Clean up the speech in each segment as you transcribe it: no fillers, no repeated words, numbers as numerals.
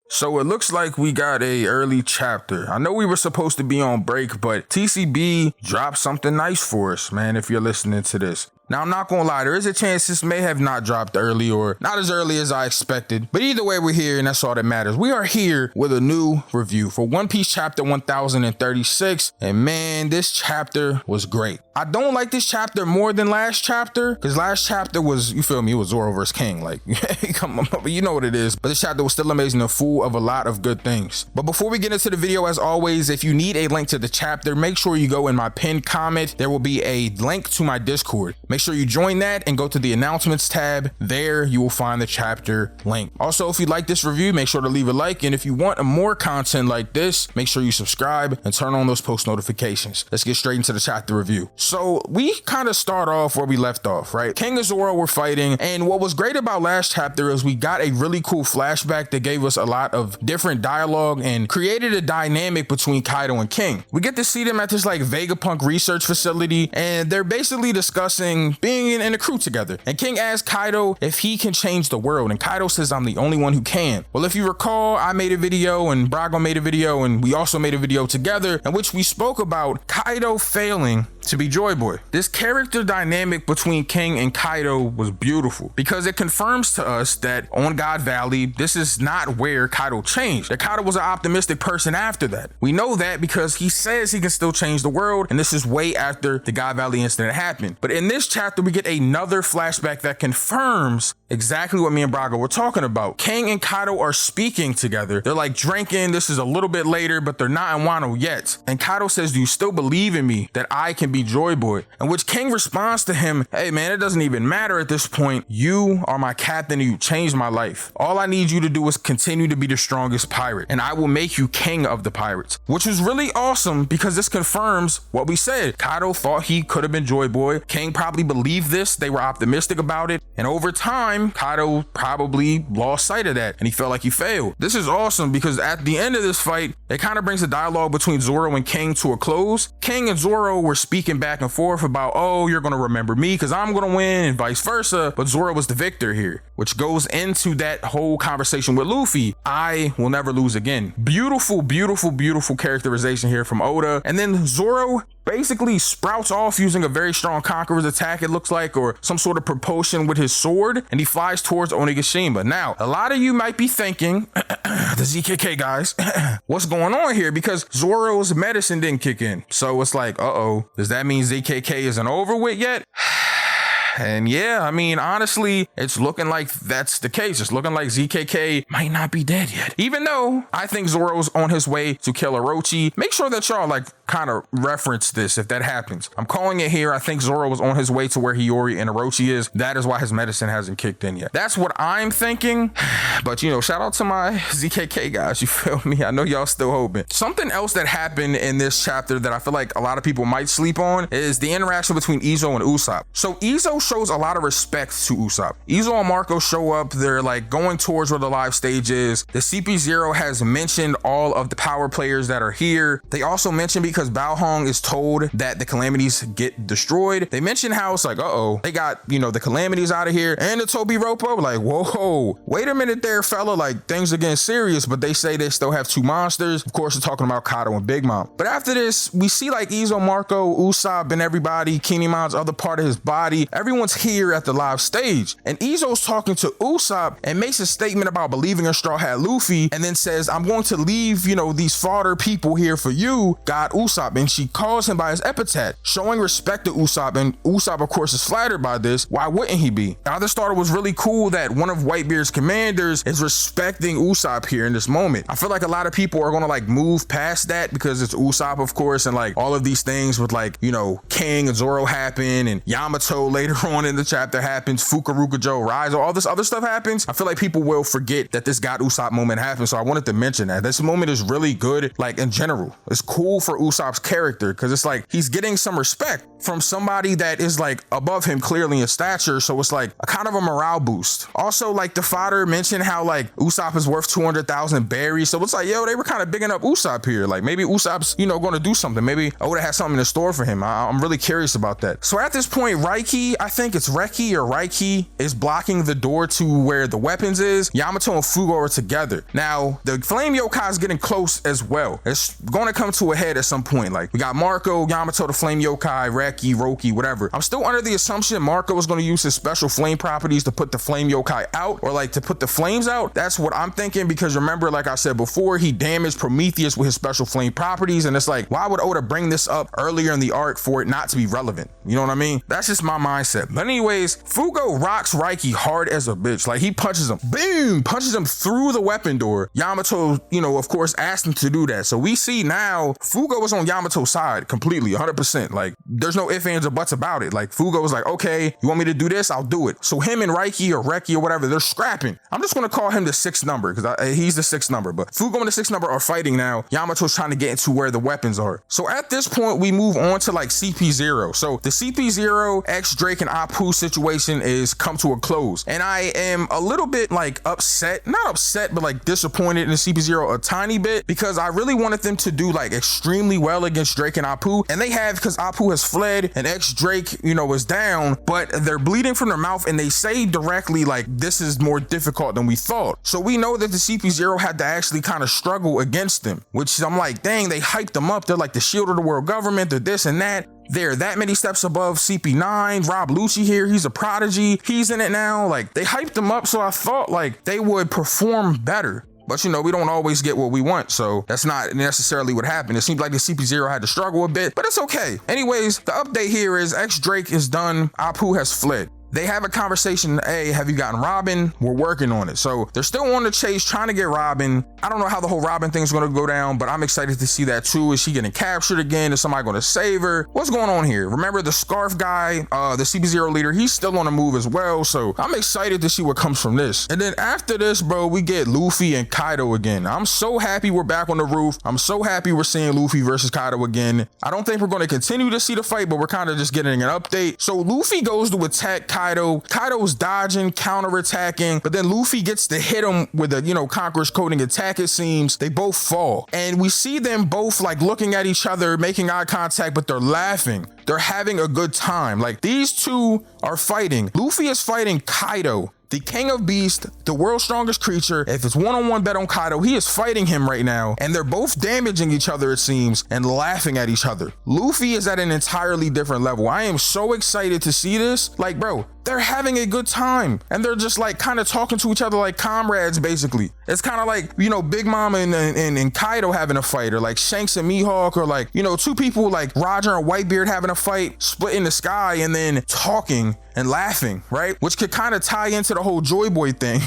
So it looks like we got a early chapter. I know we were supposed to be on break, but TCB dropped something nice for us, man, if you're listening to this. Now, I'm not gonna lie, there is a chance this may have not dropped early or not as early as I expected, but either way, we're here and that's all that matters. We are here with a new review for One Piece chapter 1036, and man, this chapter was great. I don't like this chapter more than last chapter, because last chapter was, you feel me, it was Zoro versus King, like, come on, but you know what it is. But this chapter was still amazing and full of a lot of good things. But before we get into the video, as always, if you need a link to the chapter, make sure you go in my pinned comment. There will be a link to my Discord. Make sure you join that and go to the announcements tab. There you will find the chapter link. Also, if you like this review, make sure to leave a like. And if you want more content like this, make sure you subscribe and turn on those post notifications. Let's get straight into the chapter review. So we kind of start off where we left off, right? King and Zoro were fighting. And what was great about last chapter is we got a really cool flashback that gave us a lot of different dialogue and created a dynamic between Kaido and King. We get to see them at this like Vegapunk research facility, and they're basically discussing being in a crew together. And King asks Kaido if he can change the world, and Kaido says, I'm the only one who can. Well, if you recall, I made a video and Brago made a video, and we also made a video together in which we spoke about Kaido failing to be Joy Boy. This character dynamic between King and Kaido was beautiful because it confirms to us that on God Valley, this is not where Kaido changed. That Kaido was an optimistic person after that. We know that because he says he can still change the world, and this is way after the God Valley incident happened. But in this chapter, we get another flashback that confirms exactly what me and Braga were talking about. King and Kaido are speaking together. They're like drinking. This is a little bit later, but they're not in Wano yet. And Kaido says, do you still believe in me that I can be Joy Boy? In which King responds to him, hey man, it doesn't even matter at this point. You are my captain and you changed my life. All I need you to do is continue to be the strongest pirate, and I will make you king of the pirates. Which was really awesome because this confirms what we said. Kaido thought he could have been Joy Boy. King probably believed this. They were optimistic about it. And over time, Kaido probably lost sight of that and he felt like he failed. This is awesome because at the end of this fight, it kind of brings the dialogue between Zoro and King to a close. King and Zoro were speaking back and forth about, oh, you're going to remember me because I'm going to win and vice versa. But Zoro was the victor here, which goes into that whole conversation with Luffy. I will never lose again. Beautiful, beautiful, beautiful characterization here from Oda. And then Zoro basically sprouts off using a very strong Conqueror's attack, it looks like, or some sort of propulsion with his sword, and he flies towards Onigashima. Now, a lot of you might be thinking, the ZKK guys, what's going on here? Because Zoro's medicine didn't kick in. So it's like, uh-oh, does that mean ZKK isn't over with yet? And yeah, I mean, honestly, it's looking like that's the case. It's looking like ZKK might not be dead yet. Even though I think Zoro's on his way to kill Orochi. Make sure that y'all like kind of reference this if that happens. I'm calling it here. I think Zoro was on his way to where Hiyori and Orochi is. That is why his medicine hasn't kicked in yet. That's what I'm thinking. But you know, shout out to my ZKK guys. You feel me? I know y'all still hoping. Something else that happened in this chapter that I feel like a lot of people might sleep on is the interaction between Izzo and Usopp. So Izzo shows a lot of respect to Usopp. Izzo and Marco show up. They're like going towards where the live stage is. The CP0 has mentioned all of the power players that are here. They also mentioned, because Bao Hong is told that the calamities get destroyed, they mention how it's like, uh-oh, they got, you know, the calamities out of here and the Toby Ropo. Like, whoa, wait a minute there, fella. Like, things are getting serious, but they say they still have two monsters. Of course, they're talking about Kaido and Big Mom. But after this, we see like Izzo, Marco, Usopp, and everybody, Kinemon's other part of his body. Everyone's here at the live stage. And Izzo's talking to Usopp and makes a statement about believing in Straw Hat Luffy, and then says, I'm going to leave, you know, these fodder people here for you, God Usopp. And she calls him by his epithet, showing respect to Usopp. And Usopp, of course, is flattered by this. Why wouldn't he be? I just thought it was really cool that one of Whitebeard's commanders is respecting Usopp here in this moment. I feel like a lot of people are going to like move past that because it's Usopp, of course, and like all of these things with like, you know, King and Zoro happen, and Yamato later on in the chapter happens, Fukaruka Joe, Rise, all this other stuff happens. I feel like people will forget that this God Usopp moment happened. So I wanted to mention that this moment is really good. Like in general, it's cool for Usopp Usopp's character, because it's like he's getting some respect from somebody that is like above him clearly in stature. So it's like a kind of a morale boost. Also, like the fodder mentioned how like Usopp is worth 200,000 berries. So it's like, yo, they were kind of bigging up Usopp here. Like maybe Usopp's, going to do something. Maybe Oda has something in store for him. I'm really curious about that. So at this point, Reki, I think it's Reki or Raiki, is blocking the door to where the weapons is. Yamato and Fugo are together. Now, the flame yokai is getting close as well. It's going to come to a head at some point. Like we got Marco, Yamato, the flame yokai, Reki, Roki, whatever. I'm still under the assumption Marco is going to use his special flame properties to put the flame yokai out, or like to put the flames out. That's what I'm thinking, because remember, like I said before, he damaged Prometheus with his special flame properties, and it's like, why would Oda bring this up earlier in the arc for it not to be relevant? You know what I mean? That's just my mindset. But anyways, Fugo rocks Raiki hard as a bitch. Like he punches him, boom, punches him through the weapon door. Yamato, of course, asked him to do that. So we see now Fugo is on Yamato's side completely, 100%. Like there's no ifs, ands, or buts about it. Like Fugo was like, okay, you want me to do this? I'll do it. So him and Raiki or Reki or whatever, they're scrapping. I'm just going to call him the 6th number because he's the 6th number. But Fugo and the 6th number are fighting now. Yamato's trying to get into where the weapons are. So at this point, we move on to like CP0. So the CP0 X Drake and Apu situation is come to a close. And I am a little bit like upset, not upset, but like disappointed in the CP0 a tiny bit, because I really wanted them to do like extremely well against Drake and Apu. And they have, because Apu has fled and X Drake, is down, but they're bleeding from their mouth, and they say directly like, this is more difficult than we thought. So we know that the CP0 had to actually kind of struggle against them, which I'm like, dang, they hyped them up. They're like the shield of the world government. They're this and that. They're that many steps above CP9. Rob Lucci here, he's a prodigy. He's in it now. Like they hyped them up. So I thought like they would perform better. But we don't always get what we want, so that's not necessarily what happened. It seems like the CP0 had to struggle a bit, but it's okay. Anyways, the update here is X Drake is done. Apu has fled. They have a conversation. Hey, have you gotten Robin? We're working on it. So they're still on the chase trying to get Robin. I don't know how the whole Robin thing is going to go down, but I'm excited to see that too. Is she getting captured again? Is somebody going to save her? What's going on here? Remember the scarf guy, the CP0 leader, he's still on the move as well. So I'm excited to see what comes from this. And then after this, bro, we get Luffy and Kaido again. I'm so happy we're back on the roof. I'm so happy we're seeing Luffy versus Kaido again. I don't think we're going to continue to see the fight, but we're kind of just getting an update. So Luffy goes to attack Kaido. Kaido's dodging, counterattacking, but then Luffy gets to hit him with a, Conqueror's Coding attack, it seems. They both fall. And we see them both like looking at each other, making eye contact, but they're laughing. They're having a good time. Like these two are fighting. Luffy is fighting Kaido, the king of beasts, the world's strongest creature. If it's one-on-one bet on Kaido, he is fighting him right now. And they're both damaging each other, it seems, and laughing at each other. Luffy is at an entirely different level. I am so excited to see this. Like, bro, they're having a good time. And they're just like kind of talking to each other like comrades, basically. It's kind of like, Big Mom and Kaido having a fight, or like Shanks and Mihawk, or like, two people like Roger and Whitebeard having a fight, split in the sky, and then talking and laughing, right? Which could kind of tie into the whole Joy Boy thing,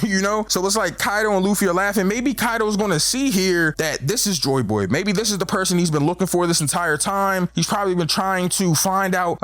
So it's like Kaido and Luffy are laughing. Maybe Kaido's going to see here that this is Joy Boy. Maybe this is the person he's been looking for this entire time. He's probably been trying to find out,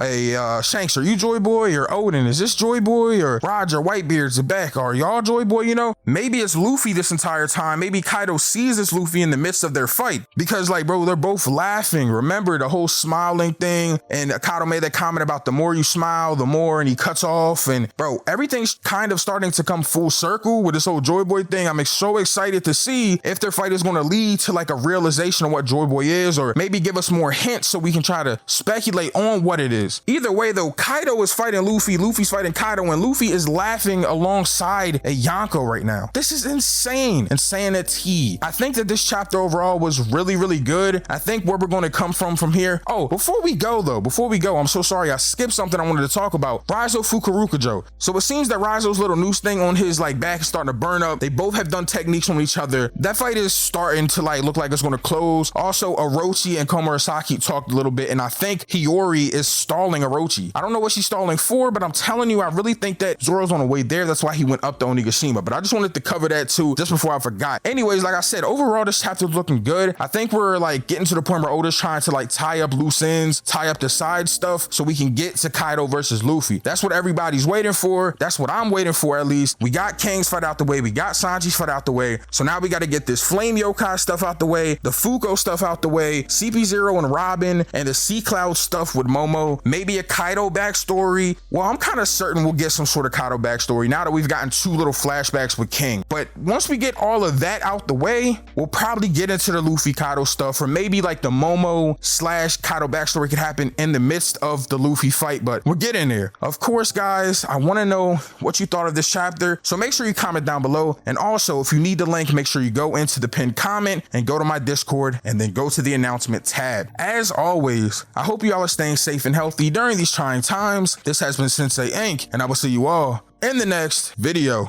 Shanks, are you Joy Boy? Or Odin, is this Joy Boy? Or Roger, Whitebeard, Zebek, are y'all Joy Boy? Maybe it's Luffy this entire time. Maybe Kaido sees this Luffy in the midst of their fight, because like, bro, they're both laughing. Remember the whole smiling thing? And Kaido made that comment about the more you smile, the more, and he cuts off. And bro, everything's kind of starting to come full circle with this whole Joy Boy thing. I'm so excited to see if their fight is going to lead to like a realization of what Joy Boy is, or maybe give us more hints so we can try to speculate on what it is. Either way though, Kaido is fighting Luffy, Luffy's fighting Kaido, and Luffy is laughing alongside a Yonko right now. This is insane. Insanity. I think that this chapter overall was really, really good. I think where we're going to come from here. Oh, before we go, I'm so sorry. I skipped something I wanted to talk about. Raizo Fukurukujo. So it seems that Raizo's little noose thing on his like back is starting to burn up. They both have done techniques on each other. That fight is starting to like look like it's going to close. Also, Orochi and Komurasaki talked a little bit, and I think Hiyori is stalling Orochi. I don't know what she's stalling for, but I'm telling you, I really think that Zoro's on the way there. That's why he went up to Onigashima. But I just wanted to cover that too, just before I forgot. Anyways, like I said, overall, this chapter's looking good. I think we're like getting to the point where Oda's trying to like tie up loose ends, tie up the side stuff so we can get to Kaido versus Luffy. That's what everybody's waiting for. That's what I'm waiting for, at least. We got Kang's fight out the way. We got Sanji's fight out the way. So now we got to get this Flame Yokai stuff out the way, the Fuko stuff out the way, CP0 and Robin, and the Sea Cloud stuff with Momo. Maybe a Kaido backstory. Well, I'm kind of certain we'll get some sort of Kaido backstory now that we've gotten 2 little flashbacks with King. But once we get all of that out the way, we'll probably get into the Luffy Kaido stuff, or maybe like the Momo / Kaido backstory could happen in the midst of the Luffy fight, but we'll get in there. Of course, guys, I want to know what you thought of this chapter, so make sure you comment down below. And also, if you need the link, make sure you go into the pinned comment and go to my Discord and then go to the announcement tab. As always, I hope you all are staying safe and healthy during these trying times. This has been Sensei Ink, and I will see you all in the next video.